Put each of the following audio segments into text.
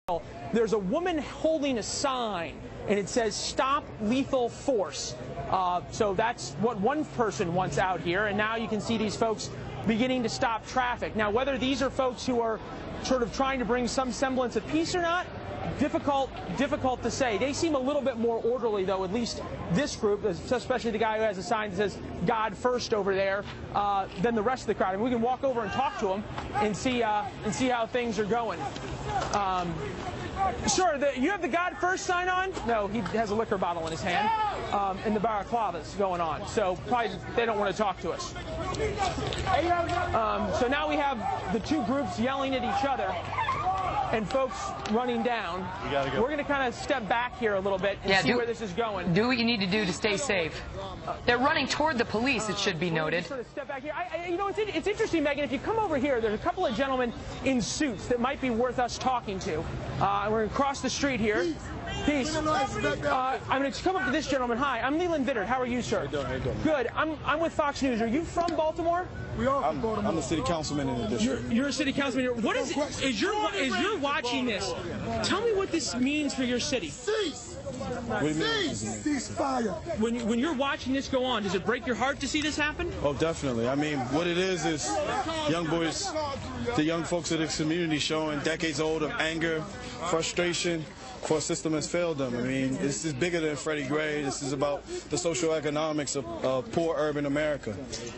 middle, there's a woman holding a sign, and it says, "Stop lethal force." So that's what one person wants out here, and now you can see these folks beginning to stop traffic. Now, whether these are folks who are sort of trying to bring some semblance of peace or not, difficult to say. They seem a little bit more orderly, though, at least this group, especially the guy who has a sign that says "God first" over there, than the rest of the crowd. And we can walk over and talk to them and see how things are going. Sure, you have the "God first" sign on? No, he has a liquor bottle in his hand, and the balaclava's going on. So probably they don't want to talk to us. So now we have the two groups yelling at each other and folks running down. We're going to kind of step back here a little bit and see where this is going. Do what you need to do to stay safe. They're running toward the police, it should be noted. Sort of step back here. You know, it's interesting, Megan, if you come over here, there's a couple of gentlemen in suits that might be worth us talking to. We're going to cross the street here. Peace. I'm going to come up to this gentleman. Hi, I'm Leland Vittert. How are you, sir? How you doing? Good. I'm with Fox News. Are you from Baltimore? We are from Baltimore. I'm the city councilman in the district. You're a city councilman. What is it? As you're watching this, tell me what this means for your city. Cease. What do you mean? Ceasefire. When you're watching this go on, does it break your heart to see this happen? Oh, definitely. I mean, what it is young boys, the young folks of this community showing decades old of anger, frustration for a system has failed them. I mean, this is bigger than Freddie Gray. This is about the social economics of poor urban America.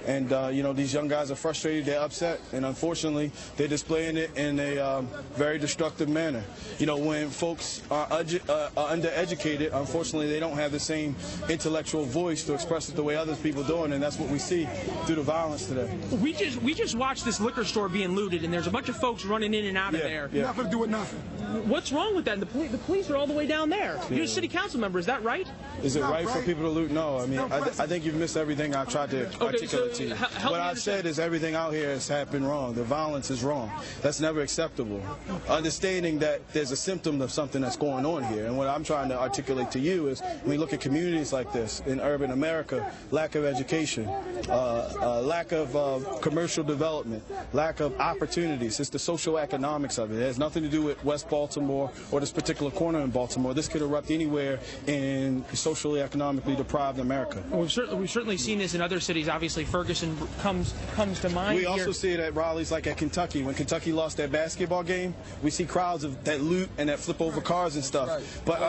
And, you know, these young guys are frustrated, they're upset, and unfortunately, they're displaying it in a very destructive manner. You know, when folks are undereducated, unfortunately, they don't have the same intellectual voice to express it the way other people do, and that's what we see through the violence today. We just watched this liquor store being looted, and there's a bunch of folks running in and out of there. Yeah. Nothing to do with nothing. What's wrong with that? The police are all the way down there. You're a city council member, is that right? Is it right for people to loot? No. I mean, I think you've missed everything I've tried to articulate to you. What I've said is everything out here has happened wrong. The violence is wrong. That's never acceptable. Understanding that there's a symptom of something that's going on here. And what I'm trying to articulate to you is when we look at communities like this in urban America, lack of education, lack of commercial development, lack of opportunities. It's the social economics of it. It has nothing to do with West Baltimore or this particular corner in Baltimore. This could erupt anywhere in socially, economically deprived America. We've certainly seen this in other cities. Obviously, Ferguson comes to mind. We also see it at rallies like at Kentucky. When Kentucky lost that basketball game, we see crowds that loot and that flip over cars and stuff. But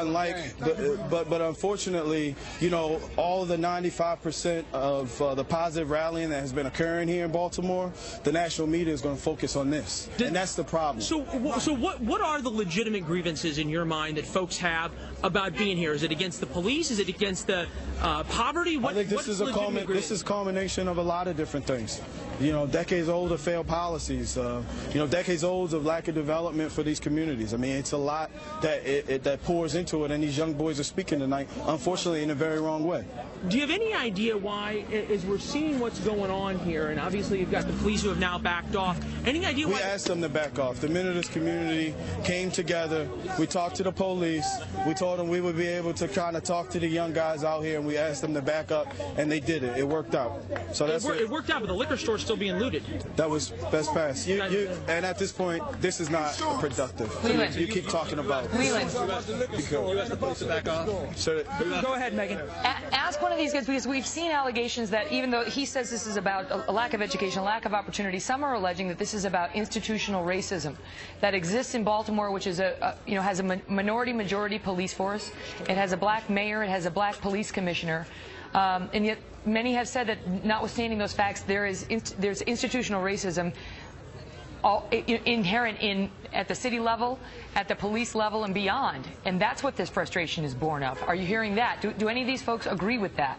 but unfortunately, you know, all of the 95% of the positive rallying that has been occurring here in Baltimore, the national media is going to focus on this, and that's the problem. So what are the legitimate grievances in your mind that folks have about being here? Is it against the police? Is it against the poverty? I think this is a culmination of a lot of different things. You know, decades old of failed policies. You know, decades old of lack of development for these communities. I mean, it's a lot that pours into it, and these young boys are speaking tonight, unfortunately, in a very wrong way. Do you have any idea why, as we're seeing what's going on here, and obviously you've got the police who have now backed off, any idea why? We asked them to back off. The men of this community came together. We talked to the police. We told them we would be able to kind of talk to the young guys out here, and we asked them to back up, and they did it. It worked out. So it worked out, but the liquor store's still being looted. That was best pass. And at this point, this is not productive. You keep talking about it. You asked the police to back off. So, go ahead, Megan. Ask one of these guys, because we've seen allegations that even though he says this is about a lack of education, a lack of opportunity, some are alleging that this is about institutional racism that exists in Baltimore, which is has a minority-majority police force. It has a black mayor. It has a black police commissioner. And yet many have said that notwithstanding those facts, there's institutional racism inherent at the city level, at the police level, and beyond. And that's what this frustration is born of. Are you hearing that? Do any of these folks agree with that?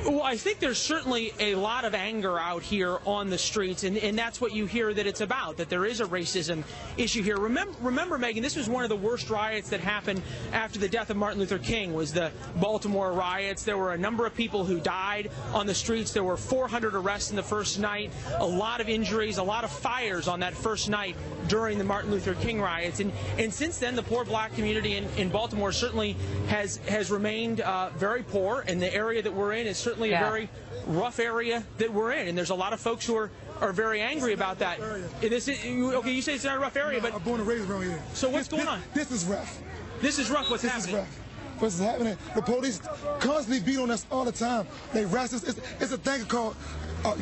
Well, I think there's certainly a lot of anger out here on the streets, and that's what you hear that it's about, that there is a racism issue here. Remember, Megan, this was one of the worst riots that happened after the death of Martin Luther King, was the Baltimore Riots. There were a number of people who died on the streets. There were 400 arrests in the first night, a lot of injuries, a lot of fires on that first night during the Martin Luther King riots. And since then, the poor black community in Baltimore certainly has remained very poor, and the area that we're in is certainly a very rough area that we're in, and there's a lot of folks who are are very angry about that. Okay, you say it's not a rough area, but I'm born and raised around here. So what's going on? This is rough. This is rough. What's happening? This is rough. What's happening? The police constantly beat on us all the time. They arrest us. It's a thing called a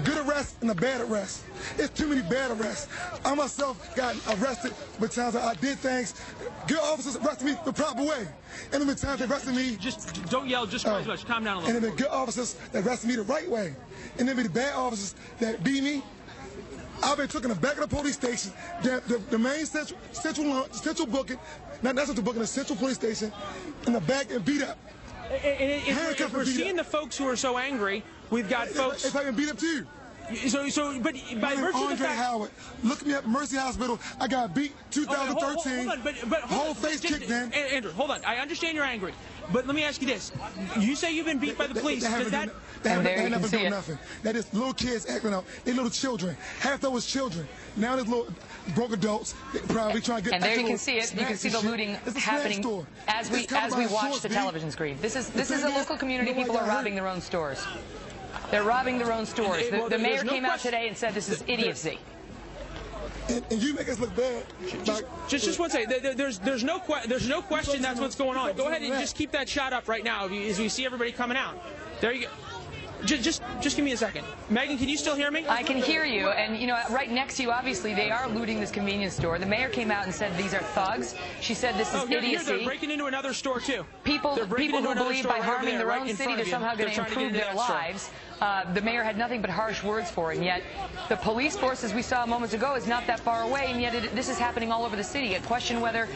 good arrest and a bad arrest. It's too many bad arrests. I myself got arrested with times that I did things. Good officers arrested me the proper way. And then the times they arrested me... Just don't yell just as much. Calm down a little. And then the good officers that arrested me the right way. And then the bad officers that beat me, I've been took in the back of the police station, the main central booking, not central booking, the central police station, in the back and beat up. If we're seeing the folks who are so angry, we've got folks... If I can beat up too. But by virtue of the fact... Howard, look me up at Mercy Hospital. I got beat 2013. Hold on, but whole face kicked in. Andrew, hold on. I understand you're angry, but let me ask you this: you say you've been beat by the police. Does that? They never do nothing. That is little kids acting out. They little children. Half those was children. Now there's little broke adults probably trying to get. And there you can see it. You can see the looting happening as we watch the television screen. This is a local community. People are robbing their own stores. They're robbing their own stores. The mayor came out today and said this is idiocy. And you make us look bad. Just one second. There's no question that's what's going on. Go ahead and just keep that shot up right now as we see everybody coming out. There you go. Just give me a second. Megan, can you still hear me? I can hear you, and you know, right next to you, obviously, they are looting this convenience store. The mayor came out and said these are thugs. She said this is idiocy. They're breaking into another store too. People who believe by harming their own city they're somehow going to improve their lives. The mayor had nothing but harsh words for him, yet the police force, as we saw moments ago, is not that far away, and yet this is happening all over the city. A question whether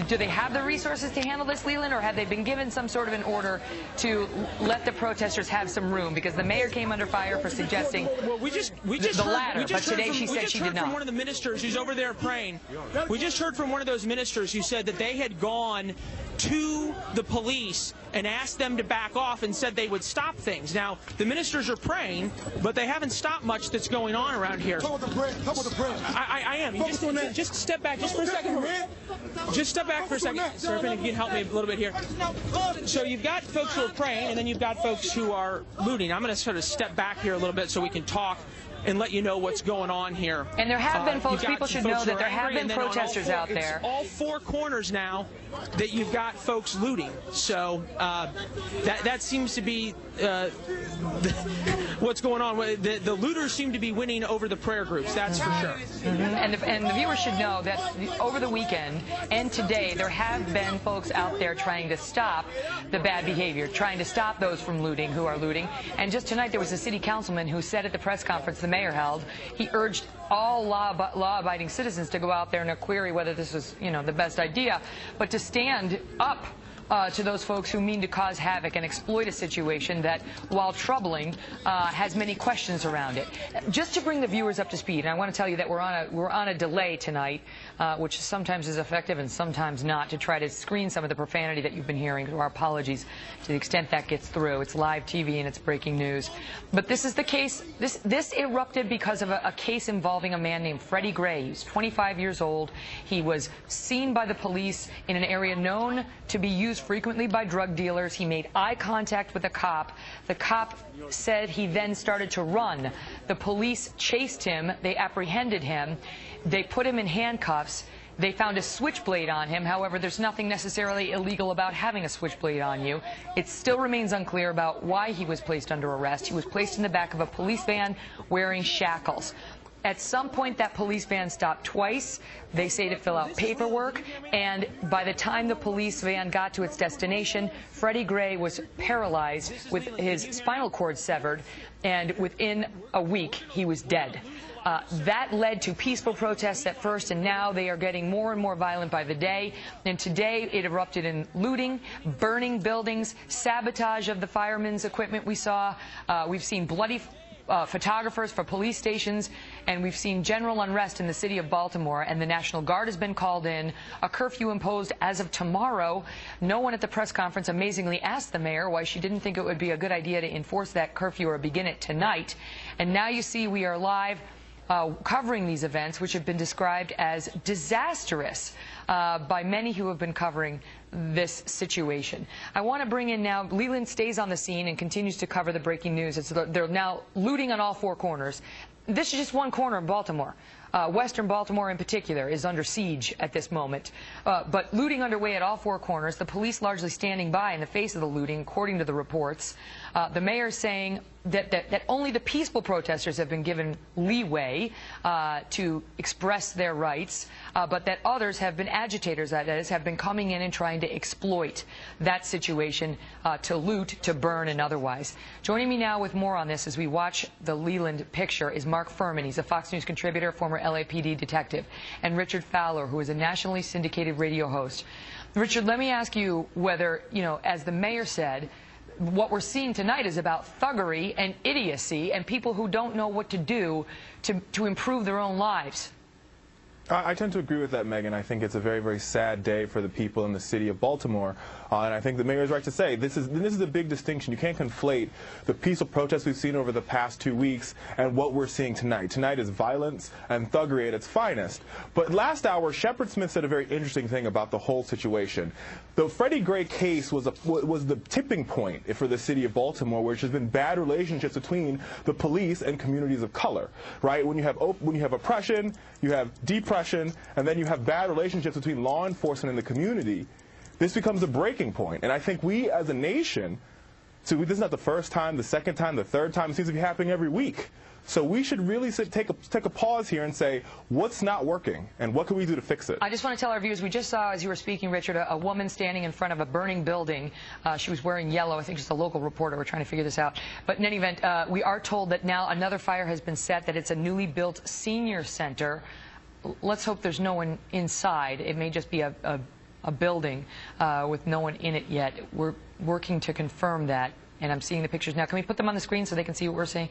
do they have the resources to handle this, Leland, or have they been given some sort of an order to let the protesters have some room? Because the mayor came under fire for suggesting the latter, but today she said she did not. We just heard from one of the ministers who's over there praying. We just heard from one of those ministers who said that they had gone to the police and asked them to back off and said they would stop things. Now, the ministers are praying, but they haven't stopped much that's going on around here. Talk about the prayer. Talk about the prayer. I am. Just step back just for a second. Just step back for a second. Sir, if you can help me a little bit here. So you've got folks who are praying, and then you've got folks who are looting. I'm going to sort of step back here a little bit so we can talk and let you know what's going on here. And there have been folks, people should know that there have been protesters out there. It's all four corners now that you've got folks looting. So that seems to be what's going on. The looters seem to be winning over the prayer groups, that's for sure. And the viewers should know that over the weekend and today there have been folks out there trying to stop the bad behavior, trying to stop those from looting who are looting. And just tonight there was a city councilman who said at the press conference the mayor held, he urged all law-abiding citizens to go out there and query whether this was, you know, the best idea, but to stand up to those folks who mean to cause havoc and exploit a situation that, while troubling, has many questions around it. Just to bring the viewers up to speed, and I want to tell you that we're on a delay tonight, which sometimes is effective and sometimes not, to try to screen some of the profanity that you've been hearing. So our apologies to the extent that gets through. It's live TV and it's breaking news. But this is the case. This erupted because of a case involving a man named Freddie Gray. He's 25 years old. He was seen by the police in an area known to be used frequently by drug dealers. He made eye contact with a cop. The cop said he then started to run. The police chased him. They apprehended him. They put him in handcuffs. They found a switchblade on him. However, there's nothing necessarily illegal about having a switchblade on you. It still remains unclear about why he was placed under arrest. He was placed in the back of a police van wearing shackles. At some point, that police van stopped twice. They say to fill out paperwork. And by the time the police van got to its destination, Freddie Gray was paralyzed with his spinal cord severed. And within a week, he was dead. That led to peaceful protests at first, and now they are getting more and more violent by the day. And today it erupted in looting, burning buildings, sabotage of the firemen's equipment we saw. We've seen bloody photographers for police stations, and we've seen general unrest in the city of Baltimore, and the National Guard has been called in, a curfew imposed as of tomorrow. No one at the press conference amazingly asked the mayor why she didn't think it would be a good idea to enforce that curfew or begin it tonight. And now you see we are live covering these events, which have been described as disastrous by many who have been covering this situation. I want to bring in now, Leland stays on the scene and continues to cover the breaking news. They're now looting on all four corners. This is just one corner of Baltimore. Western Baltimore in particular is under siege at this moment. But looting underway at all four corners, the police largely standing by in the face of the looting, according to the reports. The mayor saying that only the peaceful protesters have been given leeway to express their rights, but that others have been agitators, that is, have been coming in and trying to exploit that situation to loot, to burn, and otherwise. Joining me now with more on this as we watch the Leland picture is Mark Furman. He's a Fox News contributor, former LAPD detective, and Richard Fowler, who is a nationally syndicated radio host. Richard, let me ask you whether, as the mayor said, what we're seeing tonight is about thuggery and idiocy and people who don't know what to do to improve their own lives. I tend to agree with that, Megan. I think it's a very, very sad day for the people in the city of Baltimore. And I think the mayor is right to say this is a big distinction. You can't conflate the peaceful protests we've seen over the past 2 weeks and what we're seeing tonight. Tonight is violence and thuggery at its finest. But last hour, Shepard Smith said a very interesting thing about the whole situation. The Freddie Gray case was the tipping point for the city of Baltimore, which has been bad relationships between the police and communities of color. Right? When you have oppression, you have depression, and then you have bad relationships between law enforcement and the community. This becomes a breaking point. And I think we as a nation, so this is not the first time, the second time, the third time, it seems to be happening every week. So we should really take a pause here and say, what's not working, and what can we do to fix it? I just want to tell our viewers, we just saw, as you were speaking, Richard, a woman standing in front of a burning building. She was wearing yellow. I think she's a local reporter. We're trying to figure this out. But in any event, we are told that now another fire has been set, that it's a newly built senior center. Let's hope there's no one inside. It may just be a building with no one in it yet. We're working to confirm that, and I'm seeing the pictures now. Can we put them on the screen so they can see what we're seeing?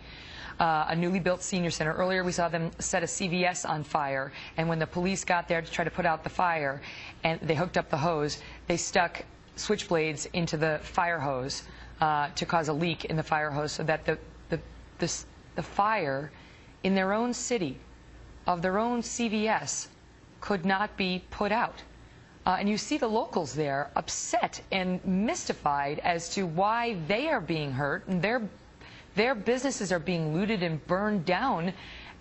A newly built senior center. Earlier we saw them set a CVS on fire, and when the police got there to try to put out the fire and they hooked up the hose, they stuck switchblades into the fire hose to cause a leak in the fire hose so that the fire in their own city of their own CVS could not be put out. And you see the locals there upset and mystified as to why they are being hurt and their businesses are being looted and burned down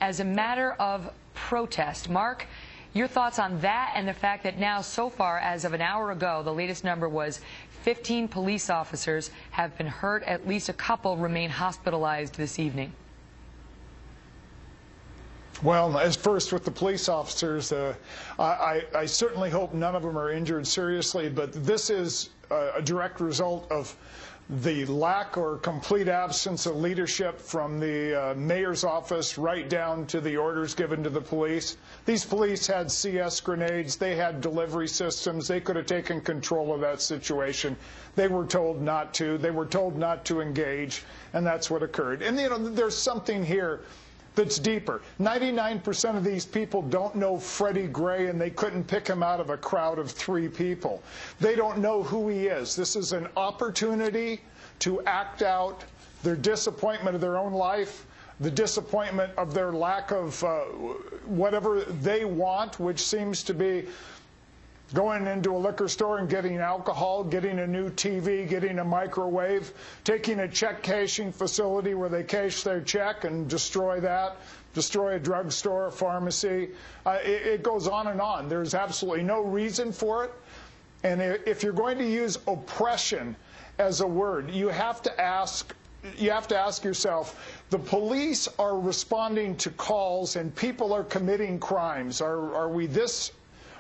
as a matter of protest. Mark, your thoughts on that and the fact that now, so far, as of an hour ago, the latest number was 15 police officers have been hurt. At least a couple remain hospitalized this evening. Well, as first with the police officers, I certainly hope none of them are injured seriously, but this is a direct result of the lack or complete absence of leadership from the mayor's office right down to the orders given to the police. These police had CS grenades. They had delivery systems. They could have taken control of that situation. They were told not to. They were told not to engage, and that's what occurred. And, there's something here that's deeper. 99% of these people don't know Freddie Gray, and they couldn't pick him out of a crowd of 3 people. They don't know who he is. This is an opportunity to act out their disappointment of their own life, the disappointment of their lack of whatever they want, which seems to be going into a liquor store and getting alcohol, getting a new TV, getting a microwave, taking a check cashing facility where they cash their check and destroy that, destroy a drugstore, a pharmacy. It goes on and on. There's absolutely no reason for it. And if you're going to use oppression as a word, you have to ask yourself, the police are responding to calls and people are committing crimes.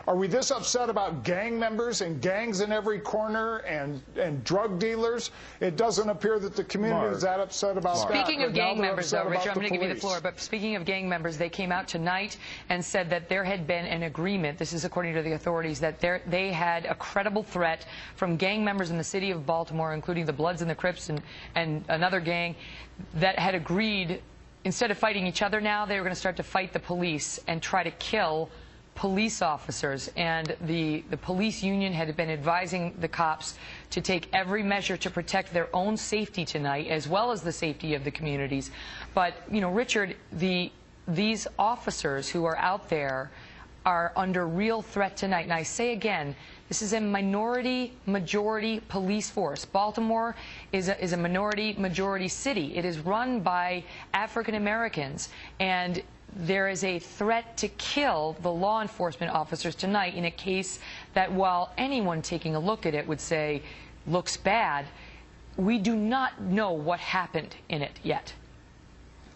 Are we this upset about gang members and gangs in every corner and drug dealers? It doesn't appear that the community is that upset about that. Speaking of gang members, though, Richard, I'm going to give you the floor, but speaking of gang members, they came out tonight and said that there had been an agreement, this is according to the authorities, that they had a credible threat from gang members in the city of Baltimore, including the Bloods and the Crips and another gang, that had agreed, instead of fighting each other now, they were going to start to fight the police and try to kill police officers. And the police union had been advising the cops to take every measure to protect their own safety tonight, as well as the safety of the communities. But, Richard, the these officers who are out there are under real threat tonight. And I say again, this is a minority-majority police force. Baltimore is a minority-majority city. It is run by African Americans, and there is a threat to kill the law enforcement officers tonight in a case that, while anyone taking a look at it would say looks bad, we do not know what happened in it yet.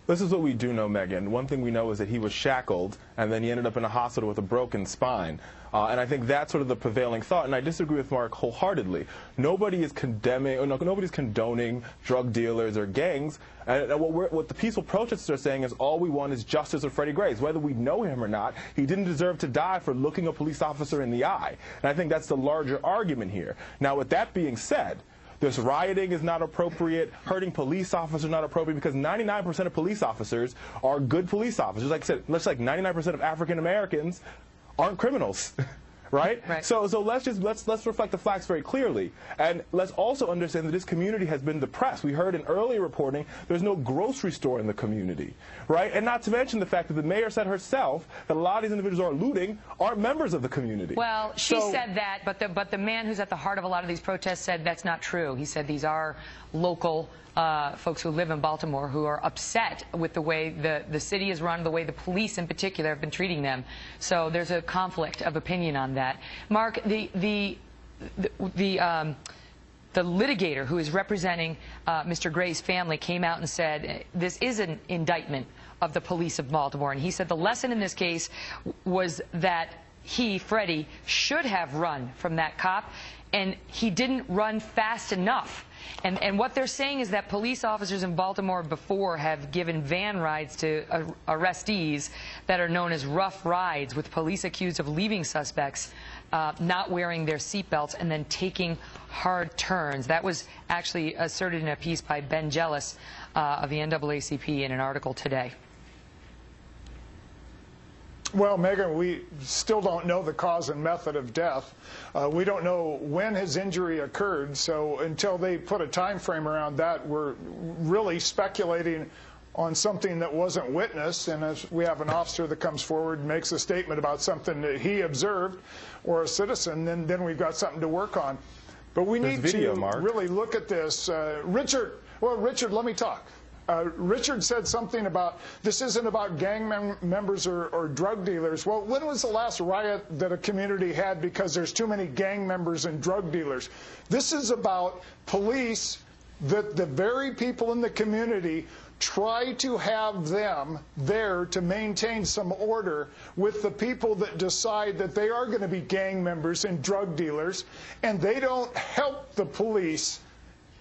This is what we do know, Megan. One thing we know is that he was shackled, and then he ended up in a hospital with a broken spine. And I think that's sort of the prevailing thought, and I disagree with Mark wholeheartedly. Nobody is condemning, or nobody's condoning drug dealers or gangs. And what the peaceful protesters are saying is all we want is justice for Freddie Gray. Whether we know him or not, he didn't deserve to die for looking a police officer in the eye. And I think that's the larger argument here. Now, with that being said, this rioting is not appropriate, hurting police officers not appropriate, because 99% of police officers are good police officers. Like I said, just like 99% of African Americans aren't criminals. Right? So let's reflect the facts very clearly, and let's also understand that this community has been depressed. We heard in earlier reporting there's no grocery store in the community, right? And not to mention the fact that the mayor said herself that a lot of these individuals who are looting aren't members of the community. Well, she said that, but the man who's at the heart of a lot of these protests said that's not true. He said these are local folks who live in Baltimore who are upset with the way the city is run, the way the police in particular have been treating them. So there's a conflict of opinion on that. Mark, the litigator who is representing Mr. Gray's family came out and said this is an indictment of the police of Baltimore, and he said the lesson in this case was that he, Freddie, should have run from that cop, and he didn't run fast enough. And what they're saying is that police officers in Baltimore before have given van rides to arrestees that are known as rough rides, with police accused of leaving suspects not wearing their seatbelts and then taking hard turns. That was actually asserted in a piece by Ben Jealous of the NAACP in an article today. Well, Megan, we still don't know the cause and method of death. We don't know when his injury occurred, so until they put a time frame around that, we're really speculating on something that wasn't witnessed. And as we have an officer that comes forward and makes a statement about something that he observed, or a citizen, then we've got something to work on. But we need to really look at this. Richard, let me talk. Richard said something about this isn't about gang members or drug dealers. Well, when was the last riot that a community had because there's too many gang members and drug dealers? This is about police, that the very people in the community try to have them there to maintain some order with the people that decide that they are going to be gang members and drug dealers, and they don't help the police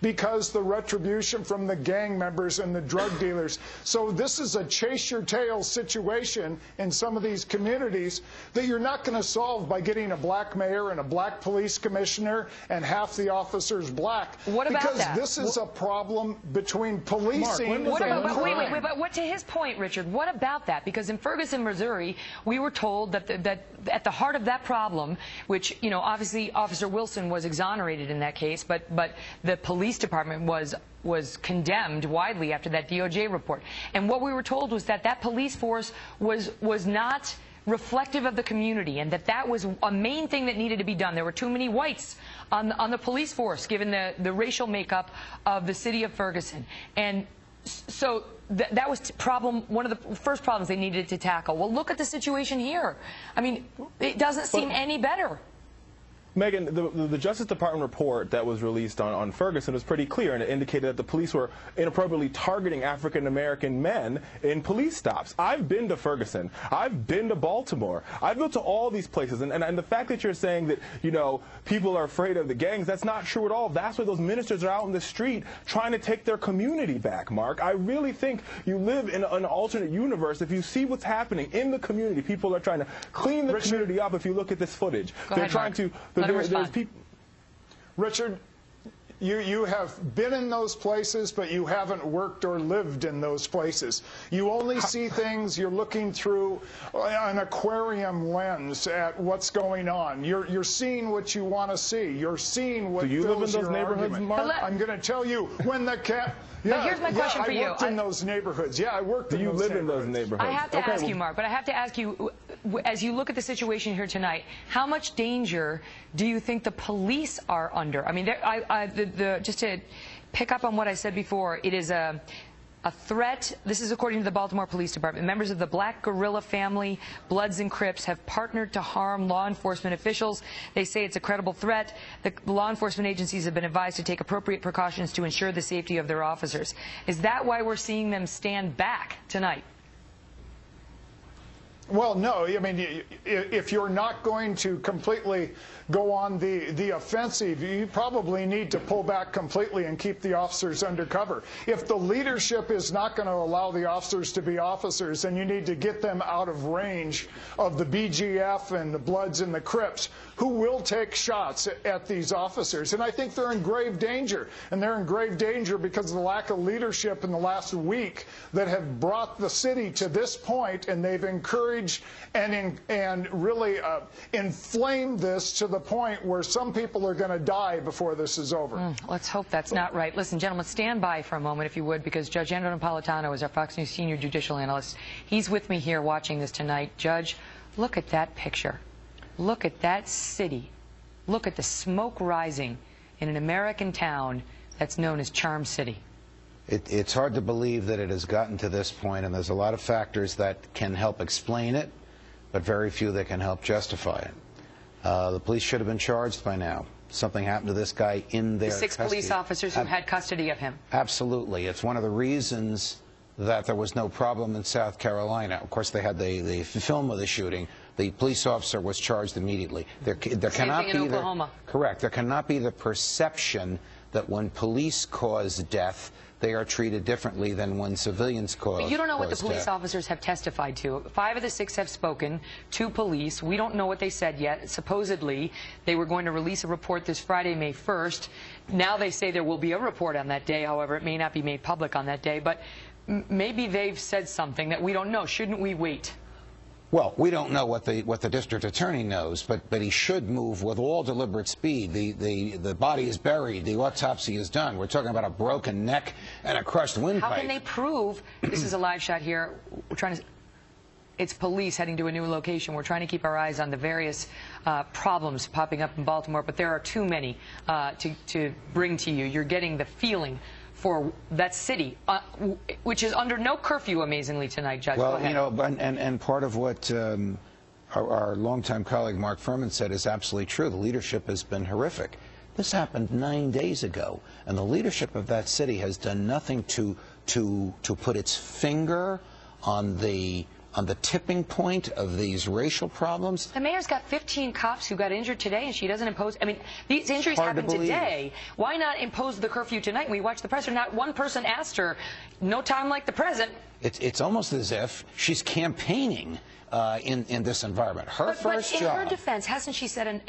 because the retribution from the gang members and the drug dealers. So this is a chase your tail situation in some of these communities that you're not going to solve by getting a black mayor and a black police commissioner and half the officers black. What about because that? This is a problem between policing Mark, and crime. Wait, but what, to his point, Richard, what about that? Because in Ferguson, Missouri, we were told that at the heart of that problem, which, you know, obviously Officer Wilson was exonerated in that case, but the police department was condemned widely after that DOJ report. And what we were told was that police force was not reflective of the community, and that was a main thing that needed to be done. There were too many whites on the police force, given the racial makeup of the city of Ferguson. And so that was one of the first problems they needed to tackle. Well, look at the situation here. I mean, it doesn't seem any better. Megan, the Justice Department report that was released on Ferguson was pretty clear, and it indicated that the police were inappropriately targeting African-American men in police stops. I've been to Ferguson. I've been to Baltimore. I've been to all these places, and the fact that you're saying that, you know, people are afraid of the gangs, that's not true at all. That's why those ministers are out in the street trying to take their community back, Mark. I really think you live in an alternate universe. If you see what's happening in the community, people are trying to clean the community up. If you look at this footage, they're trying to... Richard, You have been in those places, but you haven't worked or lived in those places. You only see things, you're looking through an aquarium lens at what's going on. You're seeing what you want to see. You're seeing what Do you live in fills those your neighborhoods, argument. Mark? I'm going to tell you, when the cat... But here's my question for you. I worked in those neighborhoods. Yeah, I worked in those neighborhoods. Do you live in those neighborhoods? I have to ask you, Mark, but I have to ask you, as you look at the situation here tonight, how much danger do you think the police are under? I mean, just to pick up on what I said before, it is a threat. This is according to the Baltimore Police Department. Members of the Black Guerrilla family, Bloods and Crips, have partnered to harm law enforcement officials. They say it's a credible threat. The law enforcement agencies have been advised to take appropriate precautions to ensure the safety of their officers. Is that why we're seeing them stand back tonight? Well, no. I mean, if you're not going to completely go on the offensive, you probably need to pull back completely and keep the officers under cover. If the leadership is not going to allow the officers to be officers, then you need to get them out of range of the BGF and the Bloods and the Crips, who will take shots at these officers. And I think they're in grave danger. And they're in grave danger because of the lack of leadership in the last week that have brought the city to this point, and they've encouraged and really inflamed this to the point where some people are going to die before this is over. Let's hope that's not right. Listen, gentlemen, stand by for a moment, if you would, because Judge Andrew Napolitano is our Fox News senior judicial analyst. He's with me here watching this tonight. Judge, look at that picture. Look at that city. Look at the smoke rising in an American town that's known as Charm City. It's hard to believe that it has gotten to this point, and there's a lot of factors that can help explain it, but very few that can help justify it. The police should have been charged by now. Something happened to this guy in their custody. The 6 police officers who had custody of him. Absolutely. It's one of the reasons that there was no problem in South Carolina. Of course, they had the film of the shooting. The police officer was charged immediately. There cannot be Oklahoma. Correct. There cannot be the perception that when police cause death, they are treated differently than when civilians cause death. But you don't know what the police officers have testified to. 5 of the 6 have spoken to police. We don't know what they said yet. Supposedly, they were going to release a report this Friday, May 1st. Now they say there will be a report on that day. However, it may not be made public on that day. But maybe they've said something that we don't know. Shouldn't we wait? Well, we don't know what the district attorney knows, but he should move with all deliberate speed. The body is buried. The autopsy is done. We're talking about a broken neck and a crushed windpipe. How can they prove? This is a live shot here. We're trying to. It's police heading to a new location. We're trying to keep our eyes on the various problems popping up in Baltimore, but there are too many to bring to you. You're getting the feeling for that city, which is under no curfew, amazingly, tonight, Judge. Well, you know, and part of what our longtime colleague Mark Furman said is absolutely true. The leadership has been horrific. This happened 9 days ago, and the leadership of that city has done nothing to put its finger on the tipping point of these racial problems. The mayor's got 15 cops who got injured today, and she doesn't impose. I mean, these injuries happened today. Why not impose the curfew tonight? We watched the presser. Not one person asked her, no time like the present. It's almost as if she's campaigning in this environment. But in her defense, hasn't she said?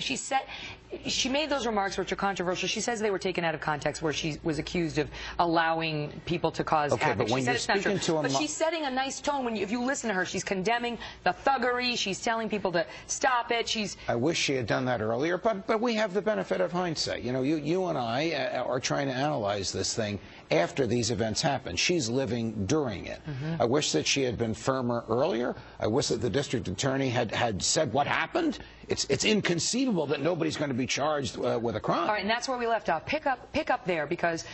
She made those remarks which are controversial. She says they were taken out of context, where she was accused of allowing people to cause havoc. But when you're speaking to but she's setting a nice tone. If you listen to her, she's condemning the thuggery. She's telling people to stop it. I wish she had done that earlier, but we have the benefit of hindsight. You know, you and I are trying to analyze this thing after these events happen. She's living during it. I wish that she had been firmer earlier. I wish that the district attorney had said what happened. It's inconceivable that nobody's going to be charged with a crime. All right, and that's where we left off. Pick up there, because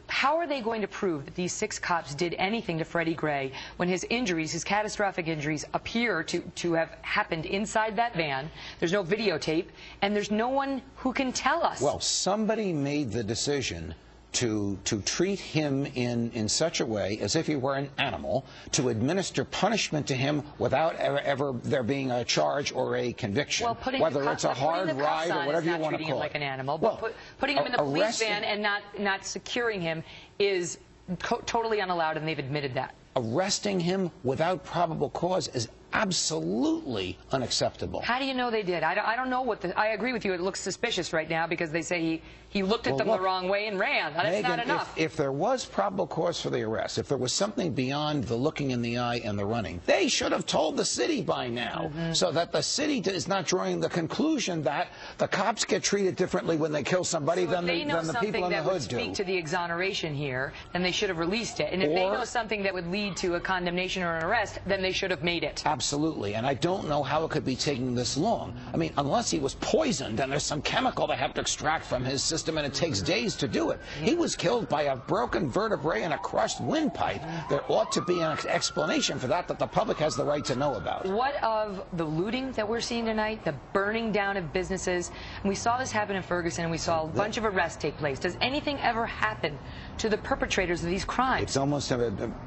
how are they going to prove that these 6 cops did anything to Freddie Gray when his injuries, his catastrophic injuries, appear to have happened inside that van? There's no videotape, and there's no one who can tell us. Well, somebody made the decision to treat him in such a way as if he were an animal, to administer punishment to him without ever there being a charge or a conviction, well, whether it's a hard ride or whatever you want to call it. Him like an animal, but putting him in the police van and not securing him is totally unallowed, and they've admitted that. Arresting him without probable cause is absolutely unacceptable. How do you know they did? I don't know what I agree with you. It looks suspicious right now because they say he looked at them the wrong way and ran. That's Megan, not enough. If there was probable cause for the arrest, if there was something beyond the looking in the eye and the running, they should have told the city by now, so that the city is not drawing the conclusion that the cops get treated differently when they kill somebody than the people in the hood do. If they know something that would speak to the exoneration here, then they should have released it. And if they know something that would lead to a condemnation or an arrest, then they should have made it. Absolutely. And I don't know how it could be taking this long. I mean, unless he was poisoned and there's some chemical they have to extract from his system and it takes days to do it. He was killed by a broken vertebrae and a crushed windpipe. There ought to be an explanation for that the public has the right to know about. What of the looting that we're seeing tonight, the burning down of businesses? And we saw this happen in Ferguson, and we saw a bunch of arrests take place. Does anything ever happen to the perpetrators of these crimes? It's almost,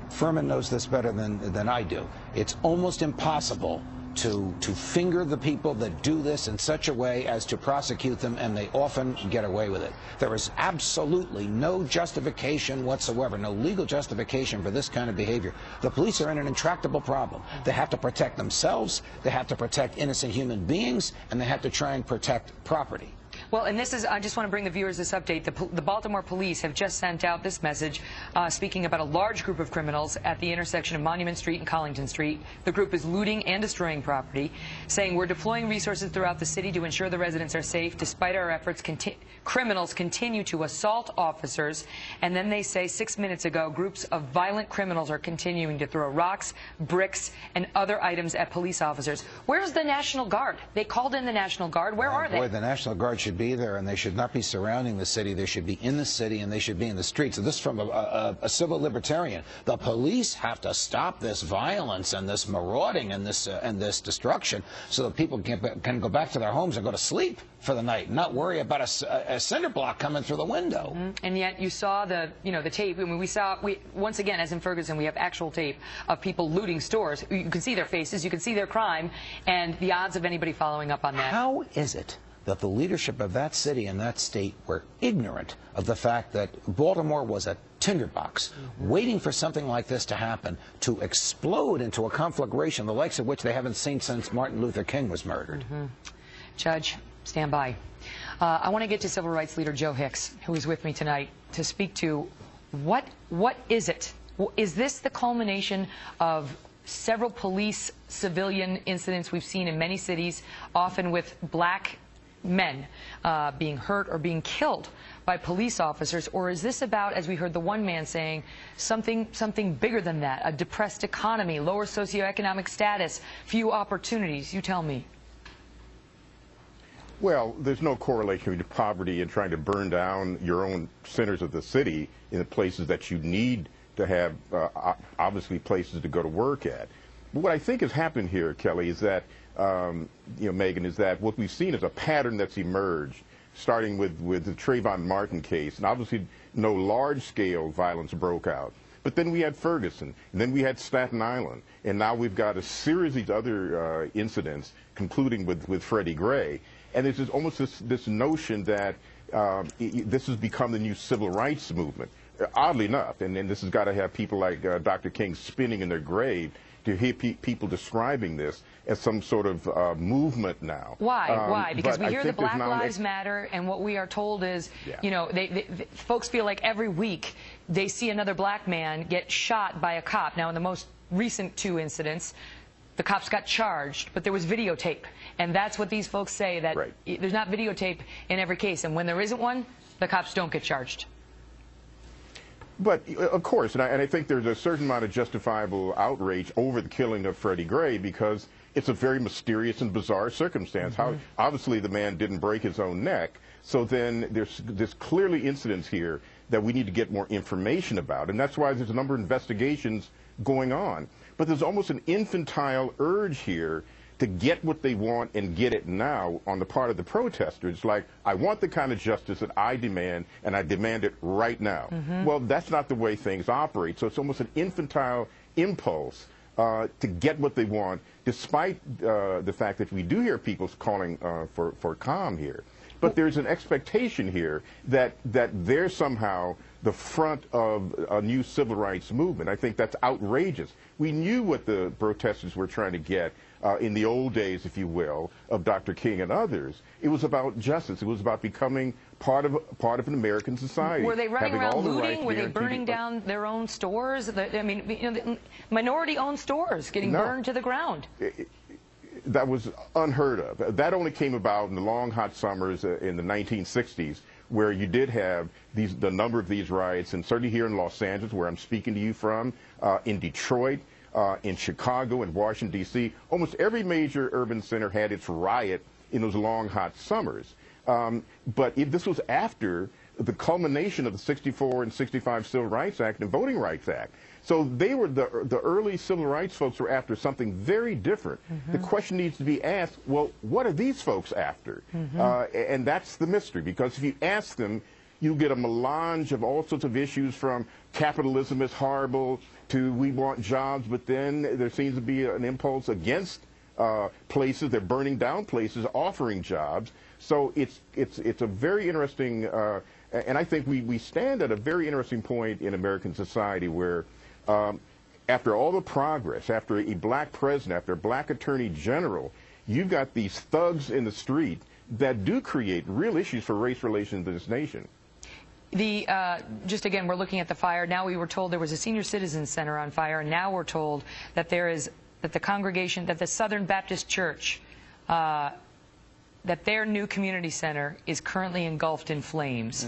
Furman knows this better than I do. It's almost impossible to finger the people that do this in such a way as to prosecute them, and they often get away with it. There is absolutely no justification whatsoever, no legal justification for this kind of behavior. The police are in an intractable problem. They have to protect themselves, they have to protect innocent human beings, and they have to try and protect property. Well, and this is, I just want to bring the viewers this update. The Baltimore police have just sent out this message speaking about a large group of criminals at the intersection of Monument Street and Collington Street. The group is looting and destroying property, saying we're deploying resources throughout the city to ensure the residents are safe. Despite our efforts, criminals continue to assault officers. And then they say 6 minutes ago, groups of violent criminals are continuing to throw rocks, bricks, and other items at police officers. Where's the National Guard? They called in the National Guard. Where are they? Boy, the National Guard should be there, and they should not be surrounding the city. They should be in the city, and they should be in the streets. So this from a civil libertarian. The police have to stop this violence and this marauding and this destruction so that people can go back to their homes and go to sleep for the night, not worry about a cinder block coming through the window. And yet you saw the tape. I mean, once again, as in Ferguson, we have actual tape of people looting stores. You can see their faces, you can see their crime, and the odds of anybody following up on that. How is it that the leadership of that city and that state were ignorant of the fact that Baltimore was a tinderbox, waiting for something like this to happen, to explode into a conflagration, the likes of which they haven't seen since Martin Luther King was murdered? Judge, stand by. I want to get to civil rights leader Joe Hicks, who is with me tonight, to speak to what is it? Is this the culmination of several police civilian incidents we've seen in many cities, often with black men being hurt or being killed by police officers? Or is this about, as we heard the one man saying, something bigger than that, a depressed economy, lower socioeconomic status, few opportunities? You tell me. Well, there's no correlation between poverty and trying to burn down your own centers of the city in the places that you need to have, obviously, places to go to work at. But what I think has happened here, Kelly, is that, Megan, is that what we've seen is a pattern that's emerged, starting with the Trayvon Martin case. And obviously, no large-scale violence broke out. But then we had Ferguson, and then we had Staten Island, and now we've got a series of these other incidents, concluding with Freddie Gray. And there's almost this notion that this has become the new civil rights movement. Oddly enough, and this has got to have people like Dr. King spinning in their grave to hear people describing this as some sort of movement now. Why? Why? Because we hear the Black Lives Matter, and what we are told is, folks feel like every week they see another black man get shot by a cop. Now, in the most recent 2 incidents, the cops got charged, but there was videotape. And that's what these folks say, that there's not videotape in every case. And when there isn't one, the cops don't get charged. But, of course, and I think there's a certain amount of justifiable outrage over the killing of Freddie Gray because it's a very mysterious and bizarre circumstance. How obviously the man didn't break his own neck. So then there's clearly incidents here that we need to get more information about. And that's why there's a number of investigations going on. But there's almost an infantile urge here to get what they want and get it now on the part of the protesters. Like, I want the kind of justice that I demand, and I demand it right now. Well, that's not the way things operate. So it's almost an infantile impulse to get what they want, despite the fact that we do hear people calling for calm here. but there's an expectation here that they're somehow the front of a new civil rights movement. I think that's outrageous. We knew what the protesters were trying to get in the old days, if you will, of Dr. King and others. It was about justice. It was about becoming part of an American society. Were they running around looting? Were they burning down their own stores? I mean, you know, minority-owned stores getting burned to the ground. That was unheard of. That only came about in the long, hot summers in the 1960s, where you did have the number of these riots, and certainly here in Los Angeles, where I'm speaking to you from, in Detroit, in Chicago, and Washington, D.C. Almost every major urban center had its riot in those long, hot summers. But this was after the culmination of the 64 and 65 Civil Rights Act and Voting Rights Act. So they were the early civil rights folks were after something very different. The question needs to be asked, well, what are these folks after? And that's the mystery, because if you ask them, you get a melange of all sorts of issues, from capitalism is horrible to we want jobs, but then there seems to be an impulse against places. They're burning down places offering jobs. So it's a very interesting, and I think we stand at a very interesting point in American society where after all the progress, after a black president, after a black attorney general, you've got these thugs in the street that do create real issues for race relations in this nation. Just again, we're looking at the fire. Now we were told there was a senior citizen center on fire, and now we're told that that the congregation, that the Southern Baptist Church, that their new community center is currently engulfed in flames.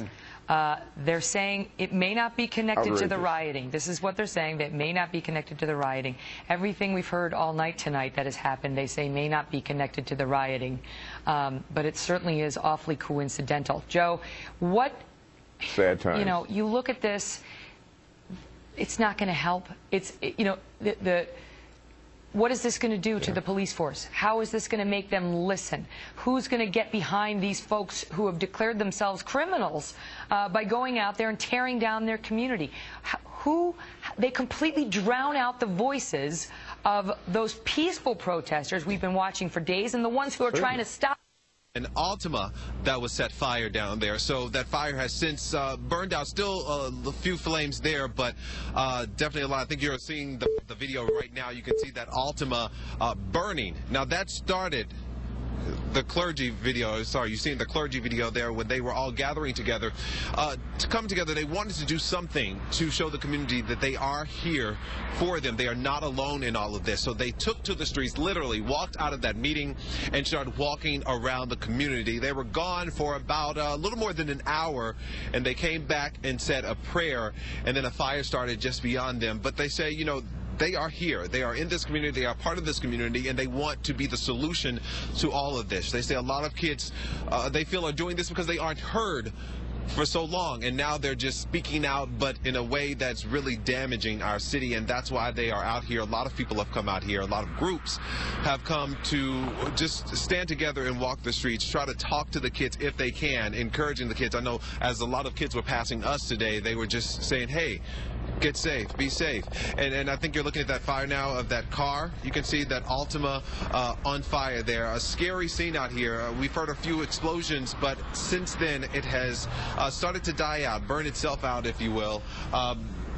They're saying it may not be connected to the rioting. This is what they're saying, that it may not be connected to the rioting. Everything we've heard all night tonight that has happened, they say may not be connected to the rioting. But it certainly is awfully coincidental. Joe, what... Sad times. You know, you look at this, it's not going to help. You know, what is this going to do to the police force? How is this going to make them listen? Who's going to get behind these folks who have declared themselves criminals by going out there and tearing down their community? They completely drown out the voices of those peaceful protesters we've been watching for days, and the ones who are trying to stop. An Altima that was set fire down there. So that fire has since burned out. Still a few flames there, but definitely a lot. I think you're seeing the video right now. You can see that Altima burning. Now that started the clergy video. Sorry, you've seen the clergy video there when they were all gathering together to come together. They wanted to do something to show the community that they are here for them. They are not alone in all of this. So they took to the streets, literally walked out of that meeting and started walking around the community. They were gone for about a little more than an hour, and they came back and said a prayer, and then a fire started just beyond them. But they say, you know, they are here. They are in this community. They are part of this community, and they want to be the solution to all of this. They say a lot of kids, they feel, are doing this because they aren't heard for so long, and now they're just speaking out, but in a way that's really damaging our city, and that's why they are out here. A lot of people have come out here. A lot of groups have come to just stand together and walk the streets, try to talk to the kids if they can, encouraging the kids. I know as a lot of kids were passing us today, they were just saying, hey, get safe, be safe. And I think you're looking at that fire now of that car. You can see that Altima on fire there. A scary scene out here. We've heard a few explosions, but since then it has started to die out, burn itself out, if you will.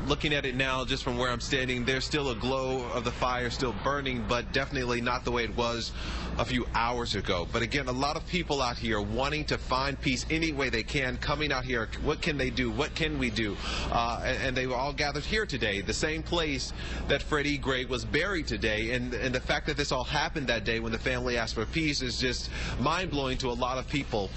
Looking at it now, just from where I'm standing, there's still a glow of the fire still burning, but definitely not the way it was a few hours ago. But again, a lot of people out here wanting to find peace any way they can, coming out here. What can they do? What can we do? And they were all gathered here today, the same place that Freddie Gray was buried today. And the fact that this all happened that day when the family asked for peace is just mind-blowing to a lot of people.